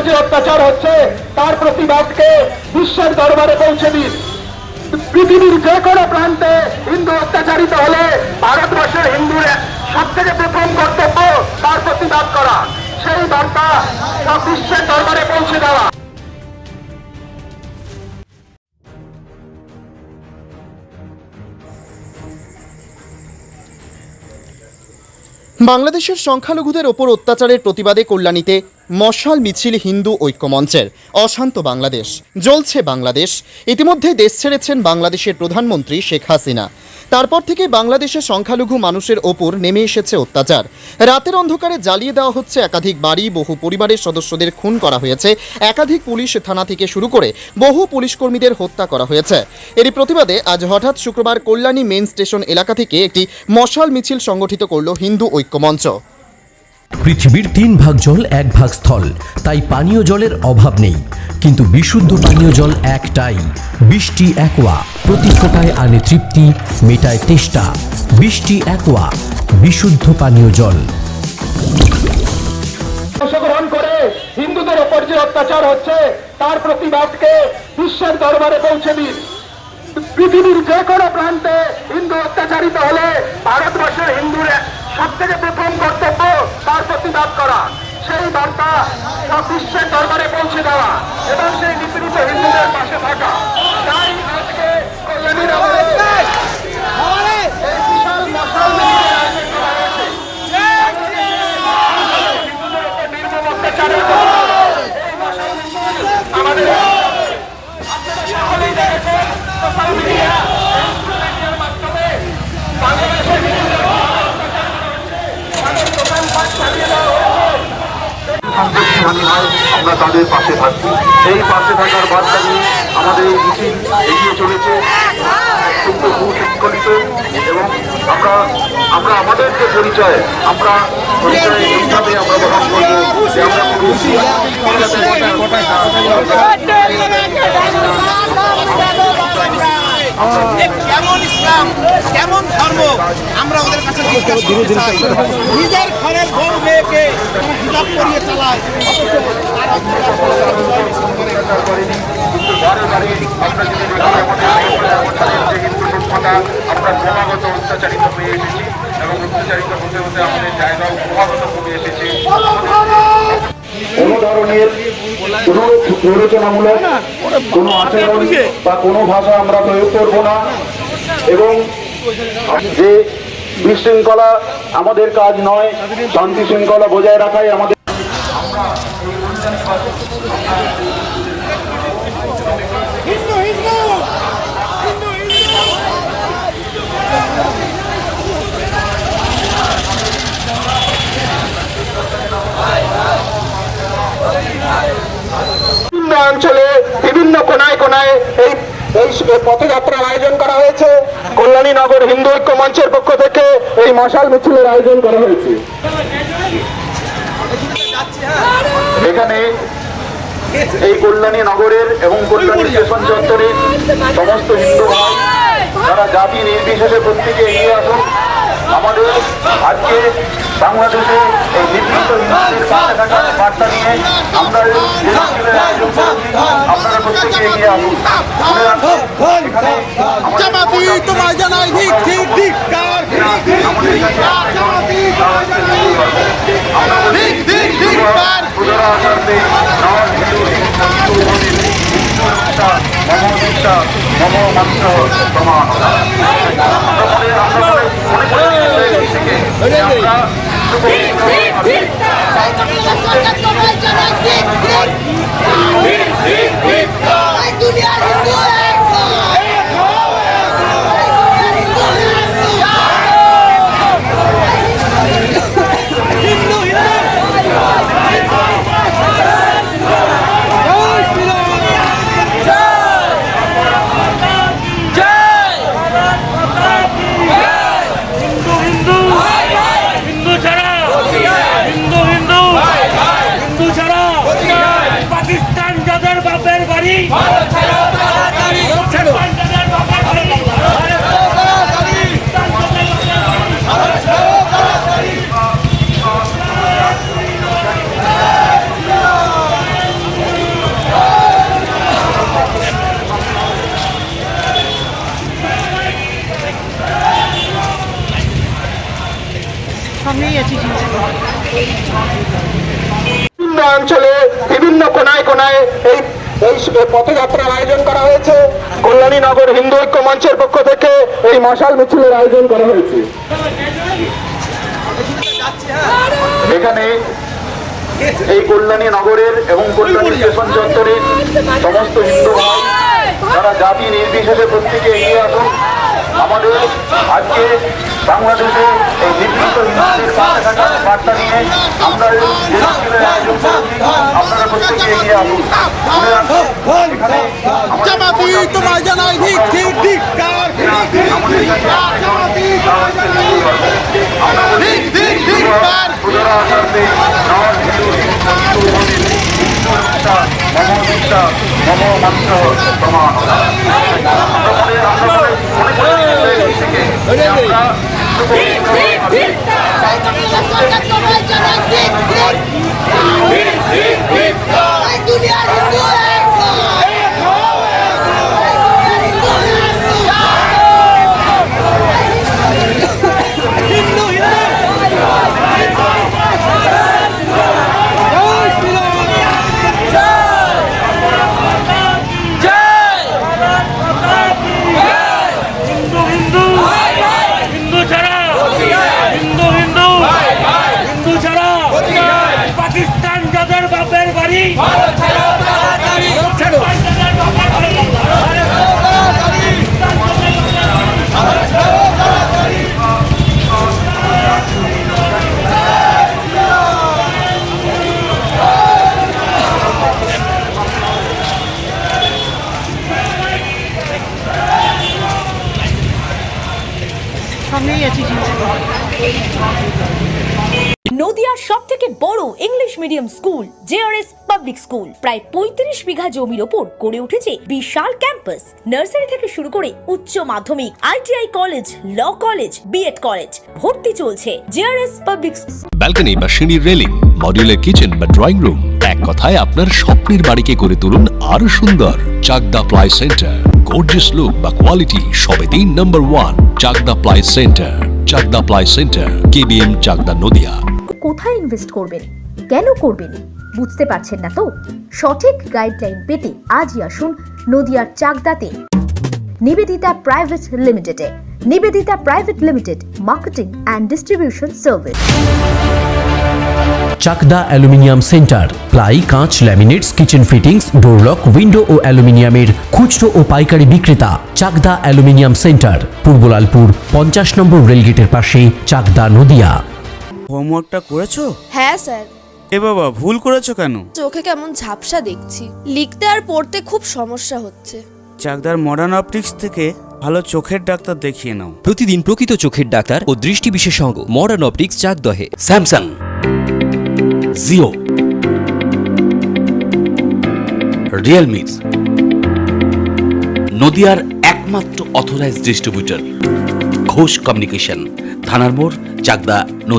যে অত্যাচার হচ্ছে তার প্রতিবাদকে বিশ্বের দরবারে পৌঁছে দিন। পৃথিবীর যে কোনো প্রান্তে হিন্দু অত্যাচারিত হলে ভারতবর্ষের হিন্দুর সব থেকে প্রথম কর্তব্য তার প্রতিবাদ করা, সেই বার্তা সব বিশ্বের দরবারে পৌঁছে দেওয়া। বাংলাদেশের সংখ্যালঘুদের ওপর অত্যাচারের প্রতিবাদে কল্যাণীতে মশাল মিছিল হিন্দু ঐক্যমঞ্চের। অশান্ত বাংলাদেশ, জ্বলছে বাংলাদেশ। ইতিমধ্যে দেশ ছেড়েছেন বাংলাদেশের প্রধানমন্ত্রী শেখ হাসিনা। তারপর থেকে বাংলাদেশের সংখ্যালঘু মানুষের ওপর নেমে এসেছে অত্যাচার। রাতের অন্ধকারে জ্বালিয়ে দেওয়া হচ্ছে একাধিক বাড়ি, বহু পরিবারের সদস্যদের খুন করা হয়েছে, একাধিক পুলিশ থানা থেকে শুরু করে বহু পুলিশ কর্মীদের হত্যা করা হয়েছে। এরই প্রতিবাদে আজ হঠাৎ শুক্রবার কল্যাণী মেন স্টেশন এলাকা থেকে একটি মশাল মিছিল সংগঠিত করল হিন্দু ঐক্যমঞ্চ। পৃথিবীর 3 ভাগ জল 1 ভাগ স্থল, তাই পানীয় জলের অভাব নেই। কিন্তু বিশুদ্ধ পানীয় জল একটাই, বৃষ্টি অ্যাকোয়া। প্রতি ফোঁটায় আনে তৃপ্তি, মেটায় তেষ্টা। বৃষ্টি অ্যাকোয়া, বিশুদ্ধ পানীয় জল। অংশগ্রহণ করে হিন্দুদের ওপর যে অত্যাচার হচ্ছে তার প্রতিবাদকে বিশ্বের দরবারে পৌঁছে দিন। পৃথিবীর যে কোনো প্রান্তে হিন্দু অত্যাচারিত হলে ভারতবর্ষের হিন্দুর সব থেকে প্রথম কর্তব্য তার প্রতিবাদ করা, সেই বার্তা সব বিশ্বের দরবারে পৌঁছে দেওয়া এবং সেই নিপীড়িত হিন্দুদের পাশে থাকা। তাই আজকে কল্যাণী নগরে এই বিশাল মশাল মিছিলের আয়োজন করা হয়েছে। হিন্দুদের উপর নির্মম অত্যাচারের এই মশাল মিছিল আমাদের আপনারা সকলেই দেখেছেন সোশ্যাল মিডিয়া, মিডিয়ার মাধ্যমে বাংলাদেশের হিন্দুদের আমরা তাদের পাশে থাকি। এই পাশে থাকার বার্তা নিয়ে আমাদের এই মিছিল এগিয়ে চলেছে অত্যন্ত সুশৃঙ্খলিত এবং আমরা আমাদের যে পরিচয় এইভাবে আমরা বহন করবো যে আমরা কেমন ইসলাম, কেমন ধর্ম আমরা ওদের কাছে নিজের ঘরের বউ মেয়েকে হিজাব করিয়ে চালায়, আমরা ক্রমাগত অত্যাচারিত হয়ে এসেছি এবং অত্যাচারিত হতে হতে আমাদের জায়গাও ক্রমাগত কমে এসেছে। কোনো ধরনের প্ররোচনামূলক কোনো আচরণ বা কোনো ভাষা আমরা প্রয়োগ করব না এবং যে বিশৃঙ্খলা আমাদের কাজ নয়, শান্তি শৃঙ্খলা বজায় রাখাই আমাদের। অঞ্চলে বিভিন্ন কোনায় কোনায় এই পথযাত্রার আয়োজন করা হয়েছে। কল্যাণী নগর হিন্দু ঐক্য মঞ্চের পক্ষ থেকে এই মশাল মিছিলের আয়োজন করা হয়েছে। এখানে এই কল্যাণী নগরের এবং কল্যাণী স্টেশন চত্বরের সমস্ত হিন্দু ভাই যারা জাতি নির্বিশেষে প্রত্যেকে এগিয়ে আসুন। আমাদের আজকে বাংলাদেশে এই নিপীড়িত হিন্দুদের পাশে থাকার বার্তা নিয়ে আমরা এই মিছিলের আয়োজন করেছি। আপনারা প্রত্যেকে এগিয়ে আসুন। বিভিন্ন অঞ্চলে বিভিন্ন কোনায় কোনায় এই এই পথযাত্রার আয়োজন করা হয়েছে। কল্যাণীনগর হিন্দু ঐক্য মঞ্চের পক্ষ থেকে এই মশাল মিছিলের আয়োজন করা হয়েছে। এখানে এই কল্যাণী নগরের এবং কল্যাণী স্টেশন চত্বরের সমস্ত হিন্দু ভাই যারা জাতি নির্বিশেষে প্রত্যেকে এগিয়ে আসুন। আমাদের আজকে বাংলাদেশে এই নির্দিষ্ট হিন্দুদের পাশে থাকার বার্তা নিয়ে আমরা এই মিছিলের আয়োজন করেছি। আপনারা প্রত্যেকে এগিয়ে আসুন। মনে রাখুন, এখানে জামাতি তোমায় জানাই ধিক্কার, ধিক্কার। পাকিস্তান যাদের বাপের বাড়ি নদিয়ার সবথেকে বড় English medium school JRS public school প্রায় ৩৫ বিঘা জমির ওপর গড়ে উঠেছে বিশাল ক্যাম্পাস। নার্সারি থেকে শুরু করে উচ্চ মাধ্যমিক, ITI college, law college, BEd college, ভর্তি চলছে। জেআরএস পাবলিক ব্যালকনি বা সিঁড়ির রেলিং, মডিউলার কিচেন বা ড্রয়িং রুম, এক কথায় আপনার স্বপ্নের বাড়িকে করে তুলুন আরো সুন্দর। Chakdah ply centre, gorgeous look বা কোয়ালিটি সবেতেই number 1। Chakdah ply centre, Chakdah ply centre, KBM, Chakdah, Nadia. কোথায় ইনভেস্ট করবেন, কেন করবেন বুঝতে পারছেন না তো? সঠিক গাইডলাইন পেতে আজই আসুন নদিয়ার চাকদাতে নিবেদিতা প্রাইভেট লিমিটেডে। Nivedita private limited, marketing and distribution service. Chakdah aluminium centre, ply, কাঁচ, laminates, kitchen fittings, door lock, window ও অ্যালুমিনিয়ামের খুচরো ও পাইকারি বিক্রেতা। চাকদা অ্যালুমিনিয়াম সেন্টার, পূর্ব লালপুর 50 নম্বর রেলগেটের পাশে, চাকদা, নদিয়া। হোমওয়ার্কটা করেছো? হ্যাঁ স্যার। এ বাবা, ভুল করেছো কেন? চোখে কেমন ঝাপসা দেখছি, লিখতে আর পড়তে খুব সমস্যা হচ্ছে। চাকদার মডার্ন অপটিক্স থেকে ভালো চোখের ডাক্তার দেখিয়ে নাও। প্রতিদিন প্রকৃত চোখের ডাক্তার ও দৃষ্টি বিশেষজ্ঞ মডার্ন অপটিক্স, চাকদহে। স্যামসাং, জিও, রিয়েলমি, নদিয়ার একমাত্র অথরাইজড ডিস্ট্রিবিউটর ঘোষ কমিউনিকেশন, থানার মোড়, চাকদা, নদিয়া।